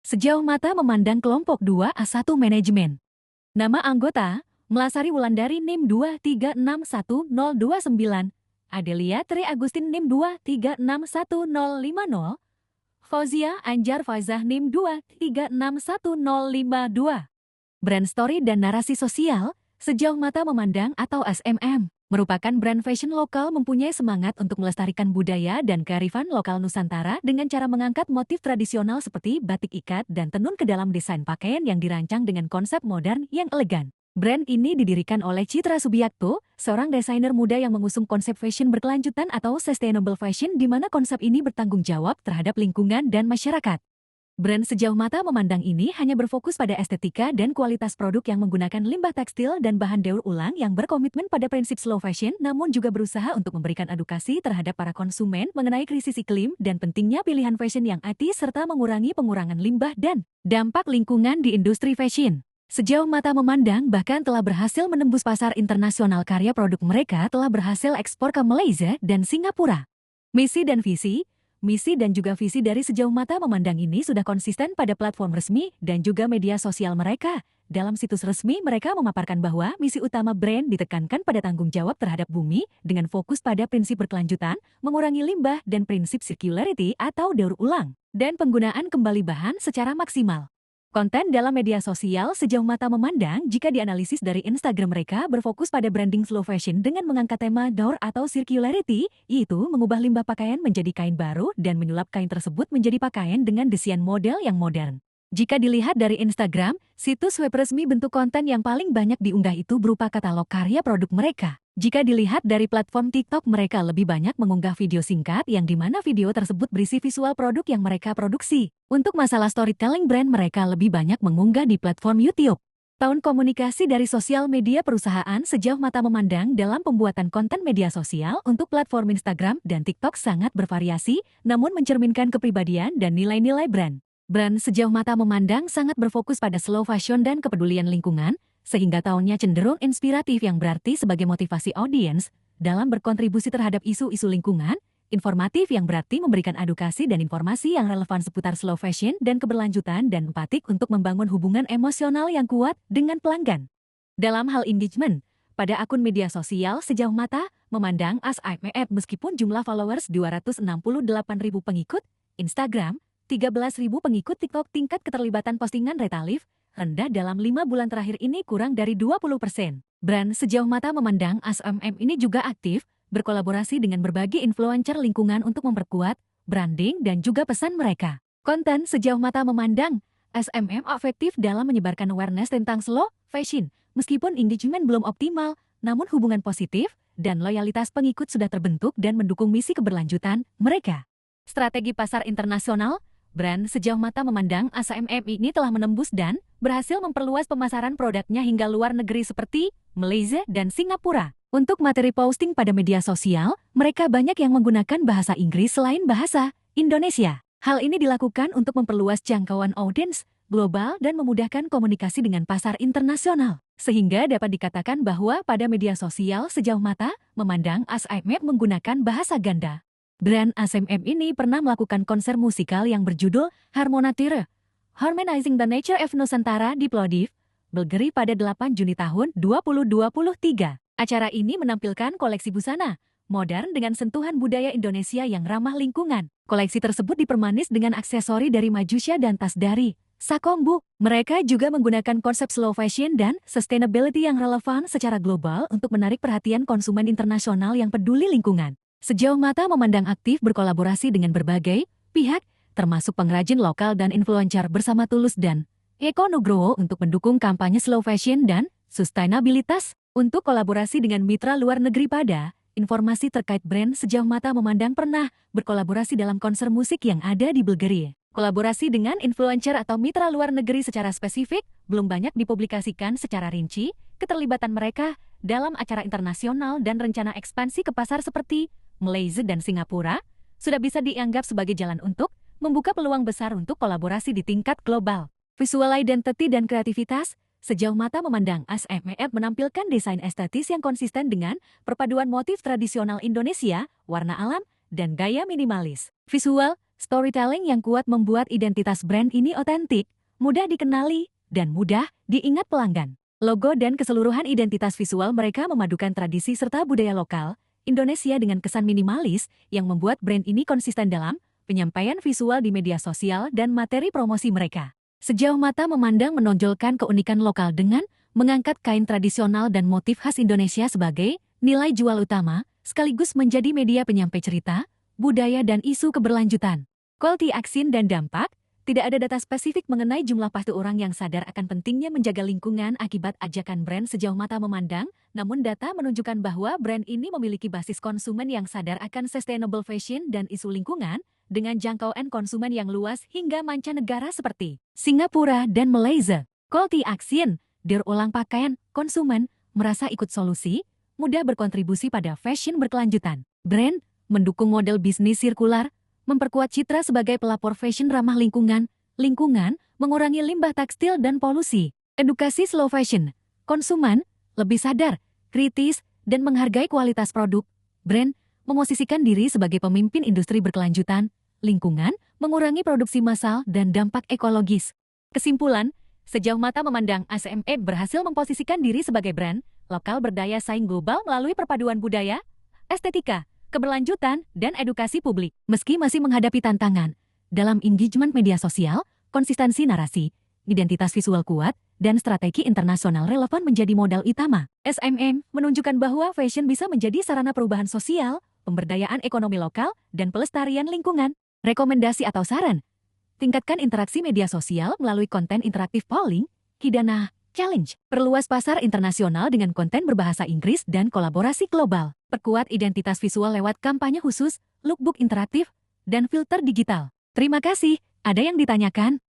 Sejauh mata memandang kelompok 2A1 manajemen. Nama anggota, Melasari Wulandari NIM 2361029, Adelia Tri Agustin NIM 2361050, Fauzia Anjar Faizah NIM 2361052. Brand story dan narasi sosial, Sejauh Mata Memandang atau SMM, merupakan brand fashion lokal mempunyai semangat untuk melestarikan budaya dan kearifan lokal Nusantara dengan cara mengangkat motif tradisional seperti batik ikat dan tenun ke dalam desain pakaian yang dirancang dengan konsep modern yang elegan. Brand ini didirikan oleh Citra Subiakto, seorang desainer muda yang mengusung konsep fashion berkelanjutan atau sustainable fashion di mana konsep ini bertanggung jawab terhadap lingkungan dan masyarakat. Brand Sejauh Mata Memandang ini hanya berfokus pada estetika dan kualitas produk yang menggunakan limbah tekstil dan bahan daur ulang yang berkomitmen pada prinsip slow fashion, namun juga berusaha untuk memberikan edukasi terhadap para konsumen mengenai krisis iklim dan pentingnya pilihan fashion yang etis serta mengurangi pengurangan limbah dan dampak lingkungan di industri fashion. Sejauh Mata Memandang bahkan telah berhasil menembus pasar internasional, karya produk mereka telah berhasil ekspor ke Malaysia dan Singapura. Misi dan juga visi dari Sejauh Mata Memandang ini sudah konsisten pada platform resmi dan juga media sosial mereka. Dalam situs resmi mereka memaparkan bahwa misi utama brand ditekankan pada tanggung jawab terhadap bumi dengan fokus pada prinsip berkelanjutan, mengurangi limbah dan prinsip circularity atau daur ulang, dan penggunaan kembali bahan secara maksimal. Konten dalam media sosial Sejauh Mata Memandang jika dianalisis dari Instagram mereka berfokus pada branding slow fashion dengan mengangkat tema daur atau circularity, yaitu mengubah limbah pakaian menjadi kain baru dan menyulap kain tersebut menjadi pakaian dengan desain model yang modern. Jika dilihat dari Instagram, situs web resmi, bentuk konten yang paling banyak diunggah itu berupa katalog karya produk mereka. Jika dilihat dari platform TikTok, mereka lebih banyak mengunggah video singkat yang dimana video tersebut berisi visual produk yang mereka produksi. Untuk masalah storytelling brand, mereka lebih banyak mengunggah di platform YouTube. Tahun komunikasi dari sosial media perusahaan Sejauh Mata Memandang dalam pembuatan konten media sosial untuk platform Instagram dan TikTok sangat bervariasi, namun mencerminkan kepribadian dan nilai-nilai brand. Brand Sejauh Mata Memandang sangat berfokus pada slow fashion dan kepedulian lingkungan, sehingga tahunnya cenderung inspiratif yang berarti sebagai motivasi audiens dalam berkontribusi terhadap isu-isu lingkungan, informatif yang berarti memberikan edukasi dan informasi yang relevan seputar slow fashion dan keberlanjutan, dan empatik untuk membangun hubungan emosional yang kuat dengan pelanggan. Dalam hal engagement, pada akun media sosial Sejauh Mata Memandang SMM, meskipun jumlah followers 268.000 pengikut, Instagram 13.000 pengikut, TikTok, tingkat keterlibatan postingan retalif rendah dalam 5 bulan terakhir ini kurang dari 20%. Brand Sejauh Mata Memandang SMM ini juga aktif berkolaborasi dengan berbagai influencer lingkungan untuk memperkuat branding dan juga pesan mereka. Konten Sejauh Mata Memandang SMM efektif dalam menyebarkan awareness tentang slow fashion. Meskipun engagement belum optimal, namun hubungan positif dan loyalitas pengikut sudah terbentuk dan mendukung misi keberlanjutan mereka. Strategi pasar internasional, brand Sejauh Mata Memandang SMM ini telah menembus dan berhasil memperluas pemasaran produknya hingga luar negeri seperti Malaysia dan Singapura. Untuk materi posting pada media sosial, mereka banyak yang menggunakan bahasa Inggris selain bahasa Indonesia. Hal ini dilakukan untuk memperluas jangkauan audiens global dan memudahkan komunikasi dengan pasar internasional. Sehingga dapat dikatakan bahwa pada media sosial Sejauh Mata Memandang SMM menggunakan bahasa ganda. Brand SMM ini pernah melakukan konser musikal yang berjudul Harmonature, Harmonizing the Nature of Nusantara di Plovdiv, Bulgaria pada 8 Juni tahun 2023. Acara ini menampilkan koleksi busana modern dengan sentuhan budaya Indonesia yang ramah lingkungan. Koleksi tersebut dipermanis dengan aksesori dari Majusha dan tas dari Sakombu. Mereka juga menggunakan konsep slow fashion dan sustainability yang relevan secara global untuk menarik perhatian konsumen internasional yang peduli lingkungan. Sejauh Mata Memandang aktif berkolaborasi dengan berbagai pihak, termasuk pengrajin lokal dan influencer bersama Tulus dan Eko Nugroho untuk mendukung kampanye slow fashion dan sustainabilitas. Untuk kolaborasi dengan mitra luar negeri, pada informasi terkait brand Sejauh Mata Memandang pernah berkolaborasi dalam konser musik yang ada di Bulgaria. Kolaborasi dengan influencer atau mitra luar negeri secara spesifik belum banyak dipublikasikan secara rinci. Keterlibatan mereka dalam acara internasional dan rencana ekspansi ke pasar seperti Malaysia dan Singapura sudah bisa dianggap sebagai jalan untuk membuka peluang besar untuk kolaborasi di tingkat global. Visual identity dan kreativitas, Sejauh Mata Memandang SMM menampilkan desain estetis yang konsisten dengan perpaduan motif tradisional Indonesia, warna alam, dan gaya minimalis. Visual Storytelling yang kuat membuat identitas brand ini otentik, mudah dikenali, dan mudah diingat pelanggan. Logo dan keseluruhan identitas visual mereka memadukan tradisi serta budaya lokal Indonesia dengan kesan minimalis yang membuat brand ini konsisten dalam penyampaian visual di media sosial dan materi promosi mereka. Sejauh mata memandang menonjolkan keunikan lokal dengan mengangkat kain tradisional dan motif khas Indonesia sebagai nilai jual utama, sekaligus menjadi media penyampai cerita, budaya dan isu keberlanjutan. Call to action dan dampak, tidak ada data spesifik mengenai jumlah pasti orang yang sadar akan pentingnya menjaga lingkungan akibat ajakan brand sejauh mata memandang, namun data menunjukkan bahwa brand ini memiliki basis konsumen yang sadar akan sustainable fashion dan isu lingkungan, dengan jangkauan konsumen yang luas hingga mancanegara seperti Singapura dan Malaysia. Call to action, daur ulang pakaian, konsumen, merasa ikut solusi, mudah berkontribusi pada fashion berkelanjutan. Brand, mendukung model bisnis sirkular, memperkuat citra sebagai pelapor fashion ramah lingkungan, mengurangi limbah tekstil dan polusi. Edukasi slow fashion, konsumen, lebih sadar, kritis, dan menghargai kualitas produk. Brand, memosisikan diri sebagai pemimpin industri berkelanjutan, lingkungan, mengurangi produksi massal dan dampak ekologis. Kesimpulan, sejauh mata memandang ASME berhasil memposisikan diri sebagai brand, lokal berdaya saing global melalui perpaduan budaya, estetika, keberlanjutan, dan edukasi publik. Meski masih menghadapi tantangan, dalam engagement media sosial, konsistensi narasi, identitas visual kuat, dan strategi internasional relevan menjadi modal utama. SMM menunjukkan bahwa fashion bisa menjadi sarana perubahan sosial, pemberdayaan ekonomi lokal, dan pelestarian lingkungan. Rekomendasi atau saran? Tingkatkan interaksi media sosial melalui konten interaktif polling, Kidana Challenge. Perluas pasar internasional dengan konten berbahasa Inggris dan kolaborasi global. Perkuat identitas visual lewat kampanye khusus, lookbook interaktif, dan filter digital. Terima kasih. Ada yang ditanyakan?